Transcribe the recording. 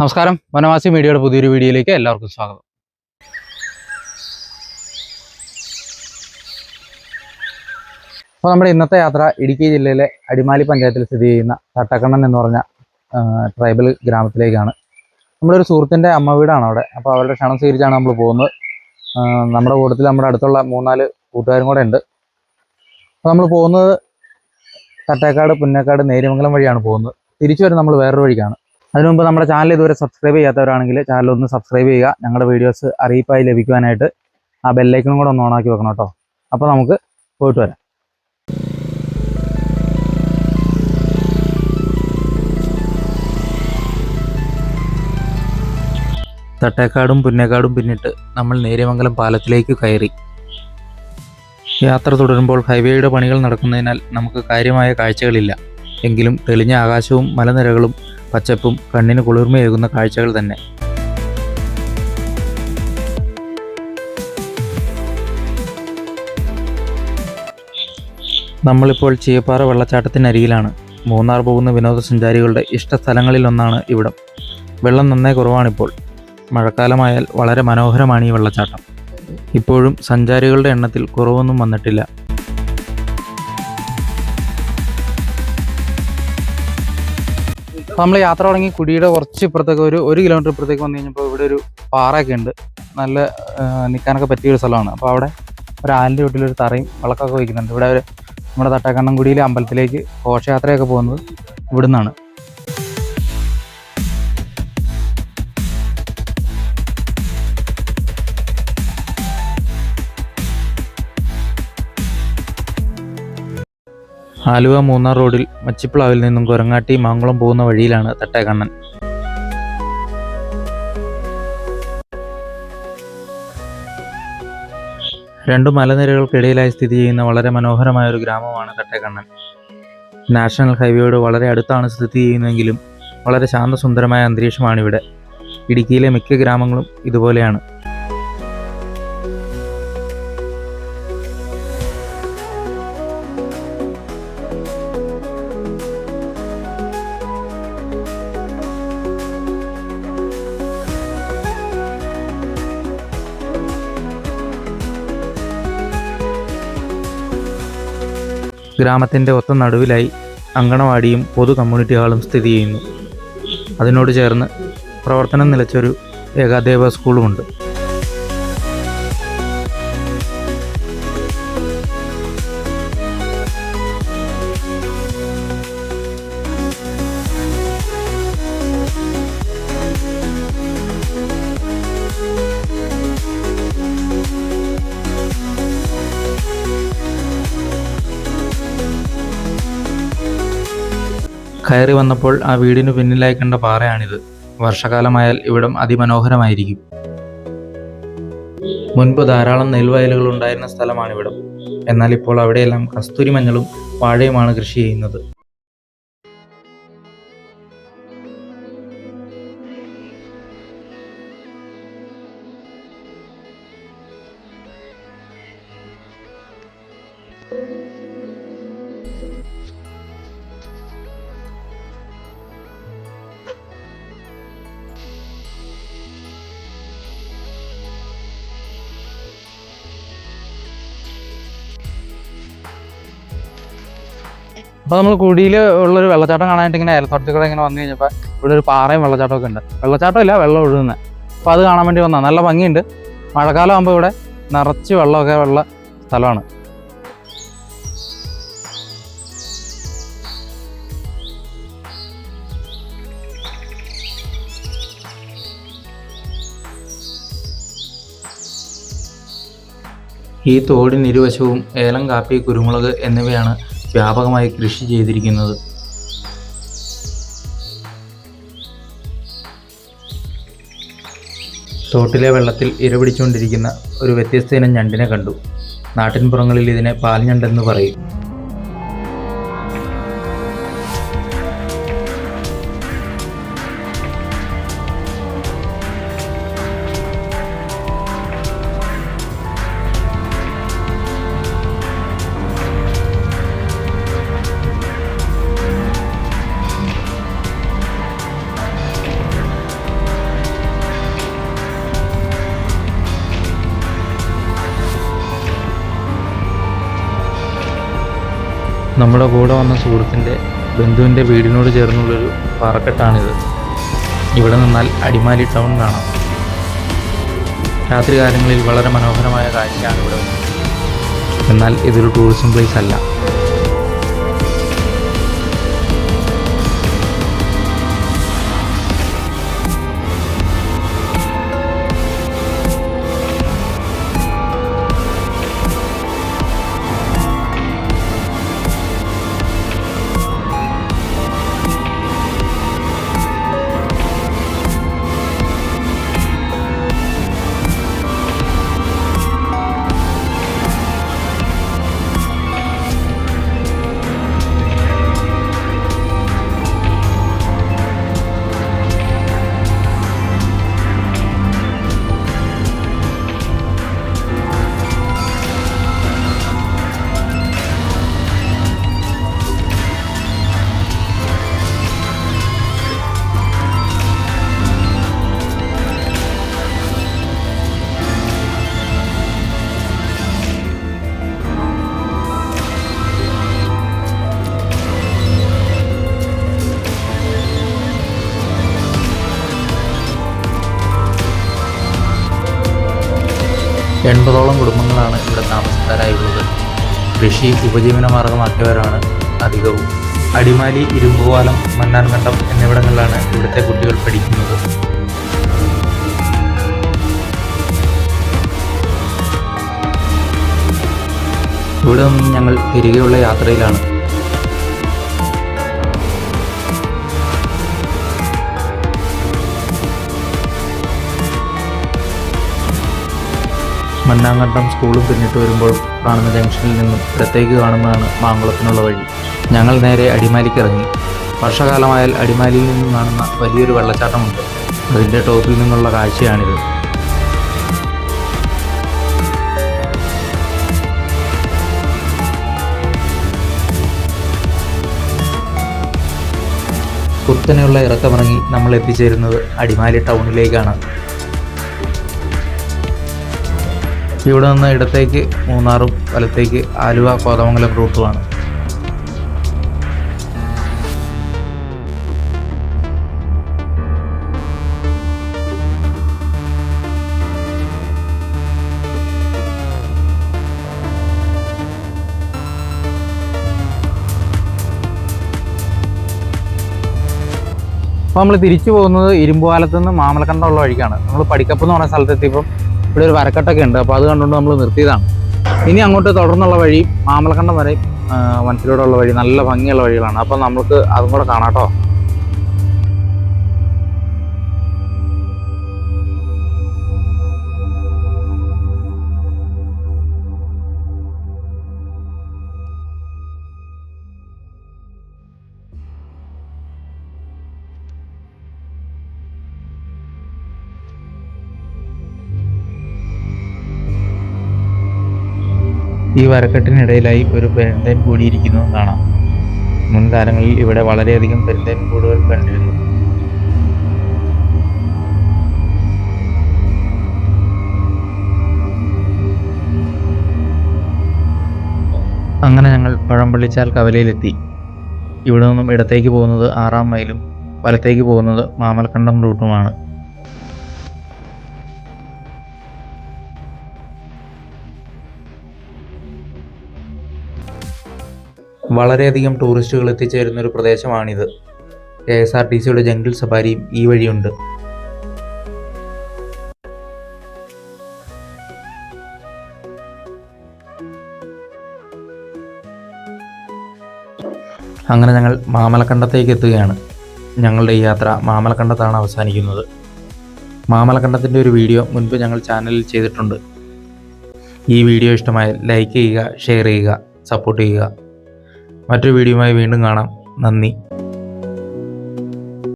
നമസ്കാരം, വനവാസി മീഡിയയുടെ പുതിയൊരു വീഡിയോയിലേക്ക് എല്ലാവർക്കും സ്വാഗതം. അപ്പോൾ നമ്മുടെ ഇന്നത്തെ യാത്ര ഇടുക്കി ജില്ലയിലെ അടിമാലി പഞ്ചായത്തിൽ സ്ഥിതി ചെയ്യുന്ന തട്ടക്കണ്ണൻ എന്ന് പറഞ്ഞ ട്രൈബൽ ഗ്രാമത്തിലേക്കാണ്. നമ്മളൊരു സുഹൃത്തിൻ്റെ അമ്മ വീടാണ് അവിടെ. അപ്പോൾ അവരുടെ ക്ഷണം സ്വീകരിച്ചാണ് നമ്മൾ പോകുന്നത്. നമ്മുടെ കൂട്ടത്തിൽ നമ്മുടെ അടുത്തുള്ള 3-4 കൂട്ടുകാരും കൂടെ ഉണ്ട്. അപ്പോൾ നമ്മൾ പോകുന്നത് തട്ടേക്കാട്, പുന്നേക്കാട്, നേര്യമംഗലം വഴിയാണ് പോകുന്നത്. തിരിച്ചു വരും നമ്മൾ വേറൊരു വഴിക്കാണ്. അതിനു മുമ്പ് നമ്മുടെ ചാനൽ ഇതുവരെ സബ്സ്ക്രൈബ് ചെയ്യാത്തവരാണെങ്കിൽ ചാനൽ ഒന്ന് സബ്സ്ക്രൈബ് ചെയ്യുക. ഞങ്ങളുടെ വീഡിയോസ് അറിയിപ്പായി ലഭിക്കുവാനായിട്ട് ആ ബെല്ലൈക്കണും കൂടെ ഒന്ന് ഓണാക്കി വെക്കണം കേട്ടോ. അപ്പോൾ നമുക്ക് പോയിട്ട് വരാം. തട്ടേക്കാടും പുന്നേക്കാടും പിന്നിട്ട് നമ്മൾ നേര്യമംഗലം പാലത്തിലേക്ക് കയറി. യാത്ര തുടരുമ്പോൾ ഹൈവേയുടെ പണികൾ നടക്കുന്നതിനാൽ നമുക്ക് കാര്യമായ കാഴ്ചകളില്ല. എങ്കിലും തെളിഞ്ഞ ആകാശവും മലനിരകളും പച്ചപ്പും കണ്ണിന് കുളിർമയേകുന്ന കാഴ്ചകൾ തന്നെ. നമ്മളിപ്പോൾ ചീയപ്പാറ വെള്ളച്ചാട്ടത്തിനരികിലാണ്. മൂന്നാർ പോകുന്ന വിനോദസഞ്ചാരികളുടെ ഇഷ്ടസ്ഥലങ്ങളിലൊന്നാണ് ഇവിടം. വെള്ളം നന്നേ കുറവാണിപ്പോൾ. മഴക്കാലമായാൽ വളരെ മനോഹരമാണ് ഈ വെള്ളച്ചാട്ടം. ഇപ്പോഴും സഞ്ചാരികളുടെ എണ്ണത്തിൽ കുറവൊന്നും വന്നിട്ടില്ല. നമ്മൾ യാത്ര തുടങ്ങി കുടിയുടെ കുറച്ച് ഇപ്പുറത്തേക്ക് ഒരു കിലോമീറ്റർ ഇപ്പുറത്തേക്ക് വന്നു കഴിഞ്ഞപ്പോൾ ഇവിടെ ഒരു പാറയൊക്കെ ഉണ്ട്. നല്ല നിൽക്കാനൊക്കെ പറ്റിയൊരു സ്ഥലമാണ്. അപ്പോൾ അവിടെ ഒരു ആലിൻ്റെ വീട്ടിലൊരു തറയും വിളക്കൊക്കെ വയ്ക്കുന്നുണ്ട്. ഇവിടെ നമ്മുടെ തട്ടക്കണ്ണൻകുടിയിലെ അമ്പലത്തിലേക്ക് ഘോഷയാത്രയൊക്കെ പോകുന്നത് ഇവിടെ നിന്നാണ്. ആലുവ മൂന്നാർ റോഡിൽ മച്ചിപ്ലാവിൽ നിന്നും കൊരങ്ങാട്ടി മാങ്കുളം പോകുന്ന വഴിയിലാണ് തട്ടേക്കണ്ണൻ. രണ്ടു മലനിരകൾക്കിടയിലായി സ്ഥിതി ചെയ്യുന്ന വളരെ മനോഹരമായ ഒരു ഗ്രാമമാണ് തട്ടേക്കണ്ണൻ. നാഷണൽ ഹൈവേയോട് വളരെ അടുത്താണ് സ്ഥിതി ചെയ്യുന്നതെങ്കിലും വളരെ ശാന്തസുന്ദരമായ അന്തരീക്ഷമാണിവിടെ. ഇടുക്കിയിലെ മിക്ക ഗ്രാമങ്ങളും ഇതുപോലെയാണ്. ഗ്രാമത്തിൻ്റെ ഒത്ത നടുവിലായി അങ്കണവാടിയും പൊതു കമ്മ്യൂണിറ്റി ഹാളും സ്ഥിതി ചെയ്യുന്നു. അതിനോട് ചേർന്ന് പ്രവർത്തനം നിലച്ചൊരു ഏകാദേവ സ്കൂളുമുണ്ട്. കയറി വന്നപ്പോൾ ആ വീടിന് പിന്നിലായി കണ്ട പാറയാണിത്. വർഷകാലമായാൽ ഇവിടം അതിമനോഹരമായിരിക്കും. മുൻപ് ധാരാളം നെൽവയലുകൾ ഉണ്ടായിരുന്ന സ്ഥലമാണിവിടം. എന്നാൽ ഇപ്പോൾ അവിടെയെല്ലാം കസ്തൂരി മഞ്ഞളും വാഴയുമാണ് കൃഷി ചെയ്യുന്നത്. അപ്പോൾ നമ്മൾ കുടിയിൽ ഉള്ളൊരു വെള്ളച്ചാട്ടം കാണാനായിട്ട് ഇങ്ങനെ അയൽത്തോട്ടത്തിൽ കൂടെ ഇങ്ങനെ വന്നു കഴിഞ്ഞപ്പോൾ ഇവിടെ ഒരു പാറയും വെള്ളച്ചാട്ടമൊക്കെ ഉണ്ട്. വെള്ളച്ചാട്ടമില്ല, വെള്ളം ഒഴുകുന്നത്. അപ്പോൾ അത് കാണാൻ വേണ്ടി വന്നാൽ നല്ല ഭംഗിയുണ്ട്. മഴക്കാലം ആകുമ്പോൾ ഇവിടെ നിറച്ച് വെള്ളമൊക്കെ ഉള്ള സ്ഥലമാണ്. ഈ തോടിനിരുവശവും ഏലം, കാപ്പി, കുരുമുളക് എന്നിവയാണ് വ്യാപകമായി കൃഷി ചെയ്തിരിക്കുന്നത്. തോട്ടിലെ വെള്ളത്തിൽ ഇരപിടിച്ചുകൊണ്ടിരിക്കുന്ന ഒരു വ്യത്യസ്ത ഇനം ഞണ്ടിനെ കണ്ടു. നാട്ടിൻപുറങ്ങളിൽ ഇതിനെ പാൽഞണ്ടെന്ന് പറയും. നമ്മുടെ കൂടെ വന്ന സുഹൃത്തിൻ്റെ ബന്ധുവിൻ്റെ വീടിനോട് ചേർന്നുള്ളൊരു പാറക്കെട്ടാണിത്. ഇവിടെ നിന്നാൽ അടിമാലി ടൗൺ കാണാം. രാത്രി കാലങ്ങളിൽ വളരെ മനോഹരമായ കാഴ്ചയാണ് ഇവിടെ. എന്നാൽ ഇതൊരു ടൂറിസം പ്ലേസ് അല്ല. എൺപതോളം കുടുംബങ്ങളാണ് ഇവിടെ താമസക്കാരായുള്ളത്. കൃഷി ഉപജീവന മാർഗമാക്കിയവരാണ് അധികവും. അടിമാലി, ഇരുമ്പുപാലം, മന്നാർകണ്ടം എന്നിവിടങ്ങളിലാണ് ഇവിടുത്തെ കുട്ടികൾ പഠിക്കുന്നത്. ഇവിടെ നിന്നും ഞങ്ങൾ തിരികെയുള്ള യാത്രയിലാണ്. മന്നാങ്കണ്ടം സ്കൂളും പിന്നിട്ട് വരുമ്പോൾ കാണുന്ന ജംഗ്ഷനിൽ നിന്നും ഇടത്തേക്ക് കാണുന്നതാണ് മാങ്കുളത്തിനുള്ള വഴി. ഞങ്ങൾ നേരെ അടിമാലിക്ക് ഇറങ്ങി. വർഷകാലമായാൽ അടിമാലിയിൽ നിന്നും കാണുന്ന വലിയൊരു വെള്ളച്ചാട്ടമുണ്ട്. അതിൻ്റെ ടോപ്പിൽ നിന്നുള്ള കാഴ്ചയാണിത്. കുത്തനെയുള്ള ഇറക്കമിറങ്ങി നമ്മൾ എത്തിച്ചേരുന്നത് അടിമാലി ടൗണിലേക്കാണ്. ഇവിടെ നിന്ന് ഇടത്തേക്ക് മൂന്നാറും വലത്തേക്ക് ആലുവ, കോതമംഗലം റൂട്ടുമാണ്. അപ്പോൾ നമ്മൾ തിരിച്ചു പോകുന്നത് ഇരുമ്പുപാലത്ത് നിന്ന് മാമലക്കണ്ടമുള്ള വഴിക്കാണ്. നമ്മൾ പടിക്കപ്പ് എന്ന് പറഞ്ഞ സ്ഥലത്തെത്തിയപ്പം ഇവിടെ ഒരു വരക്കെട്ടൊക്കെ ഉണ്ട്. അപ്പോൾ അത് കണ്ടുകൊണ്ട് നമ്മൾ നിർത്തിയതാണ്. ഇനി അങ്ങോട്ട് തുടർന്നുള്ള വഴി മാമലക്കണ്ടം വരെ വനത്തിലൂടെയുള്ള വഴി നല്ല ഭംഗിയുള്ള വഴികളാണ്. അപ്പോൾ നമുക്ക് അതും കൂടെ കാണാം കേട്ടോ. ഈ വരക്കെട്ടിനിടയിലായി ഒരു പെരുന്തേൻ കൂടിയിരിക്കുന്നതും കാണാം. മുൻകാലങ്ങളിൽ ഇവിടെ വളരെയധികം പെരുന്തേൻ കൂടുകൾ കണ്ടിരുന്നു. അങ്ങനെ ഞങ്ങൾ പഴമ്പള്ളിച്ചാൽ കവലയിലെത്തി. ഇവിടെ നിന്നും ഇടത്തേക്ക് പോകുന്നത് 6-ാം മൈലും വലത്തേക്ക് പോകുന്നത് മാമലക്കണ്ടം റൂട്ടുമാണ്. വളരെയധികം ടൂറിസ്റ്റുകൾ എത്തിച്ചേരുന്ന ഒരു പ്രദേശമാണിത്. KSRTCയുടെ ജംഗിൾ സഫാരിയും ഈ വഴിയുണ്ട്. അങ്ങനെ ഞങ്ങൾ മാമലക്കണ്ടത്തേക്ക് എത്തുകയാണ്. ഞങ്ങളുടെ ഈ യാത്ര മാമലക്കണ്ടത്താണ് അവസാനിക്കുന്നത്. മാമലക്കണ്ടത്തിൻ്റെ ഒരു വീഡിയോ മുൻപ് ഞങ്ങൾ ചാനലിൽ ചെയ്തിട്ടുണ്ട്. ഈ വീഡിയോ ഇഷ്ടമായാൽ ലൈക്ക് ചെയ്യുക, ഷെയർ ചെയ്യുക, സപ്പോർട്ട് ചെയ്യുക. മറ്റൊരു വീഡിയോയുമായി വീണ്ടും കാണാം. നന്ദി.